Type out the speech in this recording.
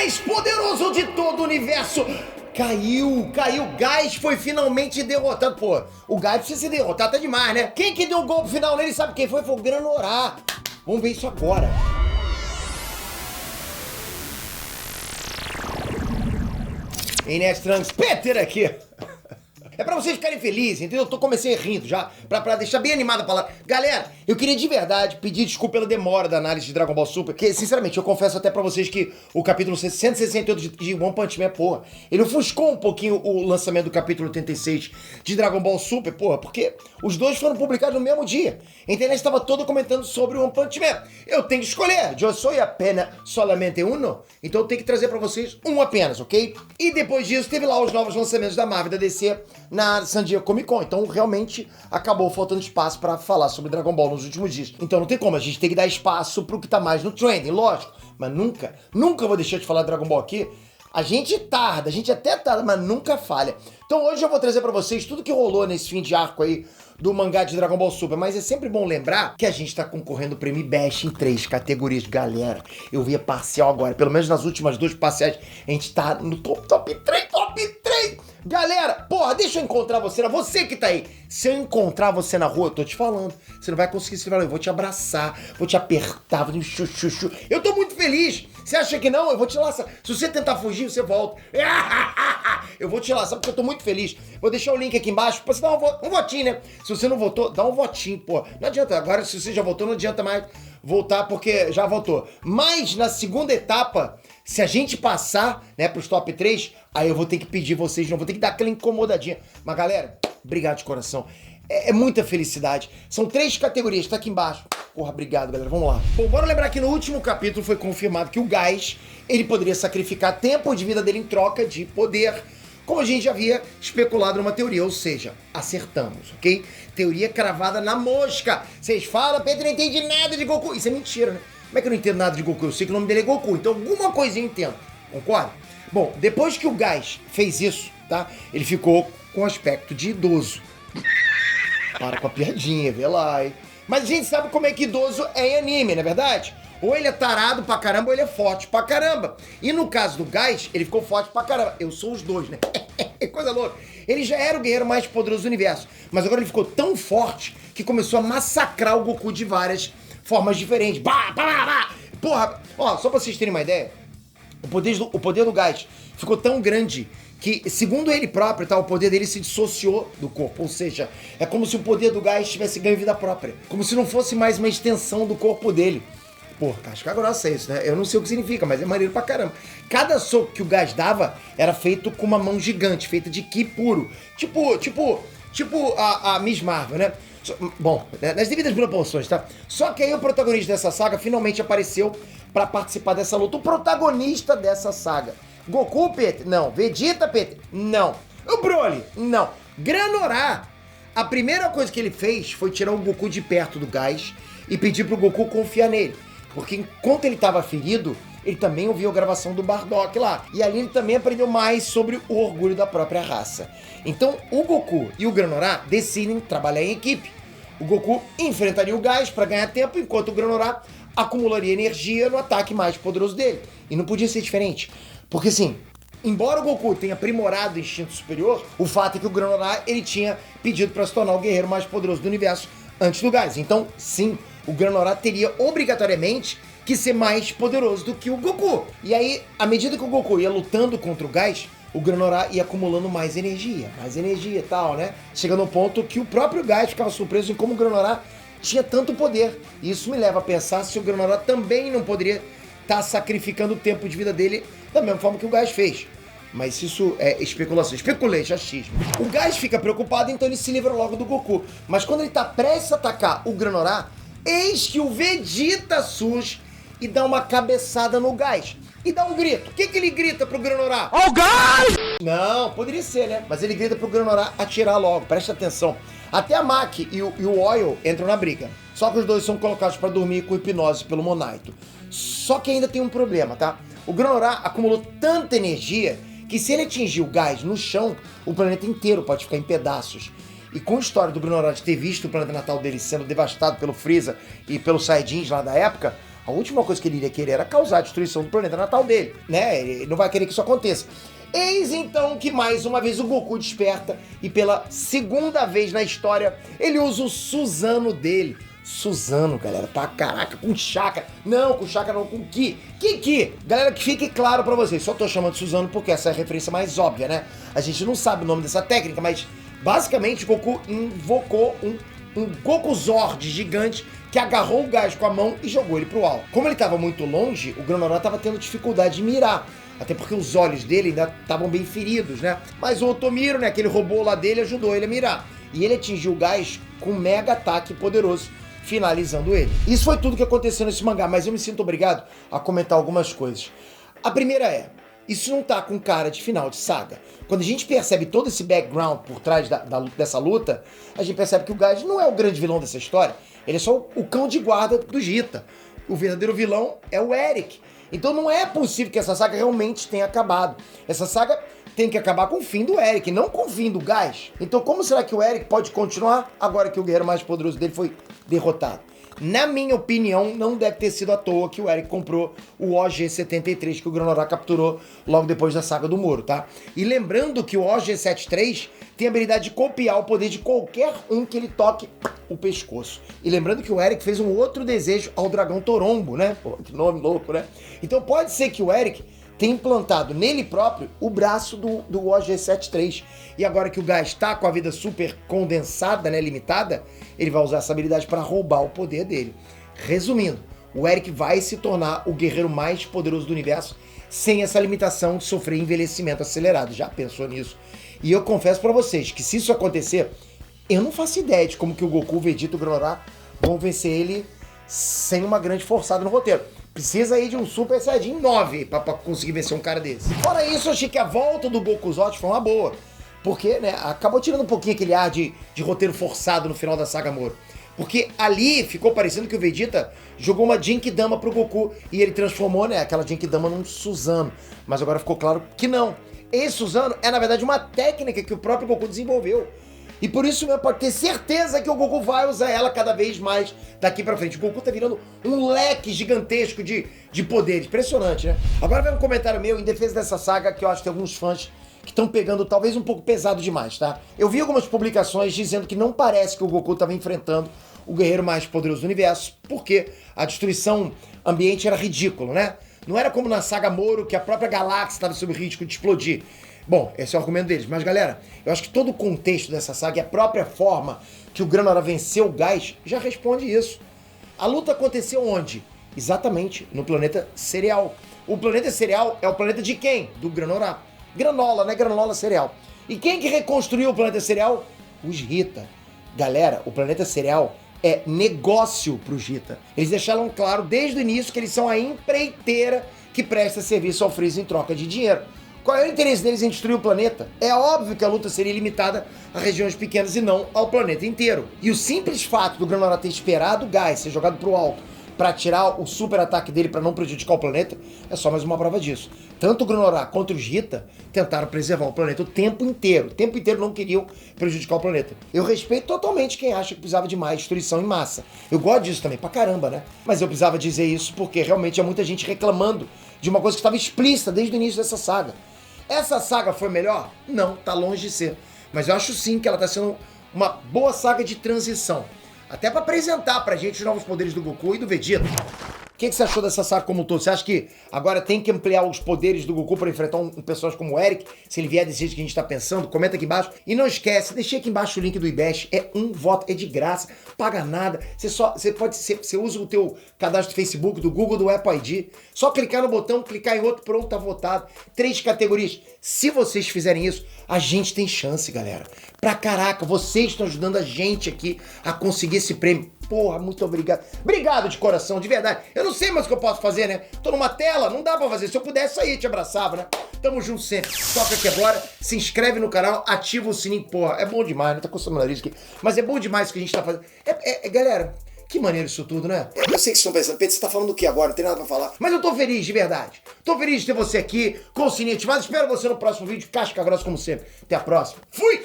mais poderoso de todo o universo caiu. Gás foi finalmente derrotado. Pô, o Gás precisa ser derrotado, tá demais, né? Quem que deu o golpe final nele, sabe quem foi? Foi o Granorá. Vamos ver isso agora. Inês Trunks, Peter aqui. É pra vocês ficarem felizes, entendeu? Eu comecei rindo já, pra deixar bem animada a palavra. Galera, eu queria de verdade pedir desculpa pela demora da análise de Dragon Ball Super, porque, sinceramente, eu confesso até pra vocês que o capítulo 168 de One Punch Man, porra, ele ofuscou um pouquinho o lançamento do capítulo 86 de Dragon Ball Super, porra, porque os dois foram publicados no mesmo dia. A internet estava toda comentando sobre o One Punch Man. Eu tenho que escolher, eu sou apenas solamente uno, então eu tenho que trazer pra vocês um apenas, ok? E depois disso, teve lá os novos lançamentos da Marvel e da DC na San Diego Comic Con, então realmente acabou faltando espaço pra falar sobre Dragon Ball nos últimos dias. Então não tem como, a gente tem que dar espaço pro que tá mais no trending, lógico, mas nunca vou deixar de falar de Dragon Ball aqui. A gente até tarda, mas nunca falha. Então hoje eu vou trazer pra vocês tudo que rolou nesse fim de arco aí do mangá de Dragon Ball Super, mas é sempre bom lembrar que a gente tá concorrendo ao Prêmio Best em 3 categorias. Galera, eu vi a parcial agora, pelo menos nas últimas 2 parciais, a gente tá no top 3. Galera, porra, deixa eu encontrar você que tá aí. Se eu encontrar você na rua, eu tô te falando, você não vai conseguir se falar, eu vou te abraçar, vou te apertar, vou te chuchu. Eu tô muito feliz. Você acha que não? Eu vou te laçar. Se você tentar fugir, você volta. Eu vou te laçar porque eu tô muito feliz. Vou deixar o link aqui embaixo pra você dar um votinho, né? Se você não votou, dá um votinho, pô. Não adianta, agora se você já votou, não adianta mais voltar porque já votou. Mas na segunda etapa, se a gente passar, né, pros top 3, aí eu vou ter que pedir vocês, não vou ter que dar aquela incomodadinha. Mas galera, obrigado de coração. É muita felicidade. São 3 categorias, tá aqui embaixo. Porra, obrigado, galera. Vamos lá. Bom, bora lembrar que no último capítulo foi confirmado que o Gás, ele poderia sacrificar tempo de vida dele em troca de poder, como a gente já havia especulado numa teoria, ou seja, acertamos, ok? Teoria cravada na mosca. Vocês falam, Pedro, não entende nada de Goku. Isso é mentira, né? Como é que eu não entendo nada de Goku? Eu sei que o nome dele é Goku, então alguma coisinha eu entendo, concorda? Bom, depois que o Gás fez isso, tá? Ele ficou com aspecto de idoso. Para com a piadinha, vê lá, hein? Mas a gente sabe como é que idoso é em anime, não é verdade? Ou ele é tarado pra caramba, ou ele é forte pra caramba. E no caso do Gás, ele ficou forte pra caramba. Eu sou os dois, né? Coisa louca. Ele já era o guerreiro mais poderoso do universo, mas agora ele ficou tão forte que começou a massacrar o Goku de várias formas diferentes. Porra, ó, só pra vocês terem uma ideia, o poder do Gás ficou tão grande que, segundo ele próprio, tá, o poder dele se dissociou do corpo. Ou seja, é como se o poder do Gás tivesse ganho vida própria. Como se não fosse mais uma extensão do corpo dele. Porra, casca grossa é isso, né? Eu não sei o que significa, mas é maneiro pra caramba. Cada soco que o Gás dava era feito com uma mão gigante, feita de ki puro. Tipo a Miss Marvel, né? Bom, nas devidas proporções, tá? Só que aí o protagonista dessa saga finalmente apareceu pra participar dessa luta. O protagonista dessa saga. Goku, Peter? Não. Vegeta, Peter? Não. O Broly? Não. Granorá. A primeira coisa que ele fez foi tirar o Goku de perto do Gás e pedir pro Goku confiar nele. Porque enquanto ele estava ferido, ele também ouviu a gravação do Bardock lá. E ali ele também aprendeu mais sobre o orgulho da própria raça. Então, o Goku e o Granorá decidem trabalhar em equipe. O Goku enfrentaria o Gás para ganhar tempo, enquanto o Granorá acumularia energia no ataque mais poderoso dele. E não podia ser diferente. Porque assim, embora o Goku tenha aprimorado o instinto superior, o fato é que o Granorá, ele tinha pedido para se tornar o guerreiro mais poderoso do universo antes do Gás. Então, sim, o Granorá teria obrigatoriamente que ser mais poderoso do que o Goku. E aí, à medida que o Goku ia lutando contra o Gás, o Granorá ia acumulando mais energia e tal, né? Chegando ao ponto que o próprio Gás ficava surpreso em como o Granorá tinha tanto poder. E isso me leva a pensar se o Granorá também não poderia estar sacrificando o tempo de vida dele da mesma forma que o Gás fez. Mas isso é especulação. Especulei, achismo. O Gás fica preocupado, então ele se livra logo do Goku. Mas quando ele tá prestes a atacar o Granorá, eis que o Vegeta surge e dá uma cabeçada no Gás. E dá um grito. O que ele grita pro Granorá? Ó o Gás! Não, poderia ser, né? Mas ele grita pro Granorá atirar logo. Presta atenção. Até a Maki e o Oil entram na briga. Só que os dois são colocados pra dormir com hipnose pelo Monaito. Só que ainda tem um problema, tá? O Granorá acumulou tanta energia que se ele atingir o Gás no chão, o planeta inteiro pode ficar em pedaços. E com a história do Granorá de ter visto o planeta natal dele sendo devastado pelo Freeza e pelos Saiyajins lá da época, A última coisa que ele iria querer era causar a destruição do planeta natal dele, né? Ele não vai querer que isso aconteça. Eis então que mais uma vez o Goku desperta e pela segunda vez na história ele usa o Suzano dele. Suzano, galera, pra caraca, com chakra. Não, com chakra não, com Ki. Ki. Galera, que fique claro pra vocês, só tô chamando de Suzano porque essa é a referência mais óbvia, né? A gente não sabe o nome dessa técnica, mas basicamente Goku invocou um Gokuzord gigante que agarrou o gás com a mão e jogou ele pro alto. Como ele tava muito longe, o Granolah tava tendo dificuldade de mirar. Até porque os olhos dele ainda estavam bem feridos, né? Mas o Otomiro, né, aquele robô lá dele, ajudou ele a mirar. E ele atingiu o gás com um mega ataque poderoso, finalizando ele. Isso foi tudo que aconteceu nesse mangá, mas eu me sinto obrigado a comentar algumas coisas. A primeira é, isso não tá com cara de final de saga. Quando a gente percebe todo esse background por trás dessa luta, a gente percebe que o Gás não é o grande vilão dessa história, ele é só o cão de guarda do Gita. O verdadeiro vilão é o Eric. Então não é possível que essa saga realmente tenha acabado. Essa saga tem que acabar com o fim do Eric, não com o fim do Gás. Então como será que o Eric pode continuar agora que o guerreiro mais poderoso dele foi derrotado? Na minha opinião, não deve ter sido à toa que o Eric comprou o OG-73 que o Granolah capturou logo depois da saga do Moro, tá? E lembrando que o OG-73 tem a habilidade de copiar o poder de qualquer um que ele toque o pescoço. E lembrando que o Eric fez um outro desejo ao dragão Torombo, né? Pô, que nome louco, né? Então pode ser que o Eric tenha implantado nele próprio o braço do OG-73. E agora que o Gás está com a vida super condensada, né, limitada, ele vai usar essa habilidade para roubar o poder dele. Resumindo, o Eric vai se tornar o guerreiro mais poderoso do universo sem essa limitação de sofrer envelhecimento acelerado. Já pensou nisso? E eu confesso para vocês que se isso acontecer, eu não faço ideia de como que o Goku, o Vegeta e o Granolah vão vencer ele sem uma grande forçada no roteiro. Precisa aí de um Super Saiyajin 9 pra conseguir vencer um cara desse. Fora isso, eu achei que a volta do Gokuzord foi uma boa. Porque, né, acabou tirando um pouquinho aquele ar de roteiro forçado no final da saga Moro. Porque ali ficou parecendo que o Vegeta jogou uma Genkidama pro Goku e ele transformou, né, aquela Genkidama num Suzano. Mas agora ficou claro que não. Esse Suzano é, na verdade, uma técnica que o próprio Goku desenvolveu. E por isso mesmo pode ter certeza que o Goku vai usar ela cada vez mais daqui pra frente. O Goku tá virando um leque gigantesco de poderes. Impressionante, né? Agora vem um comentário meu em defesa dessa saga que eu acho que tem alguns fãs que estão pegando talvez um pouco pesado demais, tá? Eu vi algumas publicações dizendo que não parece que o Goku estava enfrentando o guerreiro mais poderoso do universo, porque a destruição ambiente era ridículo, né? Não era como na saga Moro, que a própria galáxia estava sob risco de explodir. Bom, esse é o argumento deles. Mas, galera, eu acho que todo o contexto dessa saga e a própria forma que o Granolah venceu o Gás já responde isso. A luta aconteceu onde? Exatamente no planeta Cereal. O planeta Cereal é o planeta de quem? Do Granolah. Granola, né? Granola Cereal. E quem que reconstruiu o planeta Cereal? Os Gita. Galera, o planeta Cereal é negócio pro Gita. Eles deixaram claro desde o início que eles são a empreiteira que presta serviço ao Freeza em troca de dinheiro. Qual é o interesse deles em destruir o planeta? É óbvio que a luta seria limitada a regiões pequenas e não ao planeta inteiro. E o simples fato do Granolah ter esperado o Gás ser jogado pro alto para tirar o super ataque dele para não prejudicar o planeta é só mais uma prova disso. Tanto o Granolah quanto o Gita tentaram preservar o planeta o tempo inteiro. O tempo inteiro não queriam prejudicar o planeta. Eu respeito totalmente quem acha que precisava de mais destruição em massa. Eu gosto disso também, pra caramba, né? Mas eu precisava dizer isso porque realmente há muita gente reclamando de uma coisa que estava explícita desde o início dessa saga. Essa saga foi melhor? Não, tá longe de ser. Mas eu acho sim que ela tá sendo uma boa saga de transição. Até pra apresentar pra gente os novos poderes do Goku e do Vegeta. O que você achou dessa saga como um todo? Você acha que agora tem que ampliar os poderes do Goku para enfrentar um personagem como o Eric? Se ele vier desse jeito que a gente tá pensando, comenta aqui embaixo. E não esquece, deixei aqui embaixo o link do Ibest. É um voto, é de graça, paga nada. Você usa o teu cadastro do Facebook, do Google, do Apple ID. Só clicar no botão, clicar em outro, pronto, tá votado. 3 categorias. Se vocês fizerem isso, a gente tem chance, galera. Pra caraca, vocês estão ajudando a gente aqui a conseguir esse prêmio. Porra, muito obrigado. Obrigado de coração, de verdade. Eu não sei mais o que eu posso fazer, né? Tô numa tela, não dá pra fazer. Se eu pudesse sair, te abraçava, né? Tamo junto sempre. Toca aqui agora, se inscreve no canal, ativa o sininho. Porra, é bom demais, não tá coçando o nariz aqui. Mas é bom demais o que a gente tá fazendo. Galera, que maneiro isso tudo, né? Eu sei que vocês estão pensando, Pedro, você tá falando do que agora? Não tem nada pra falar. Mas eu tô feliz, de verdade. Tô feliz de ter você aqui, com o sininho ativado. Espero você no próximo vídeo. Casca grossa como sempre. Até a próxima. Fui!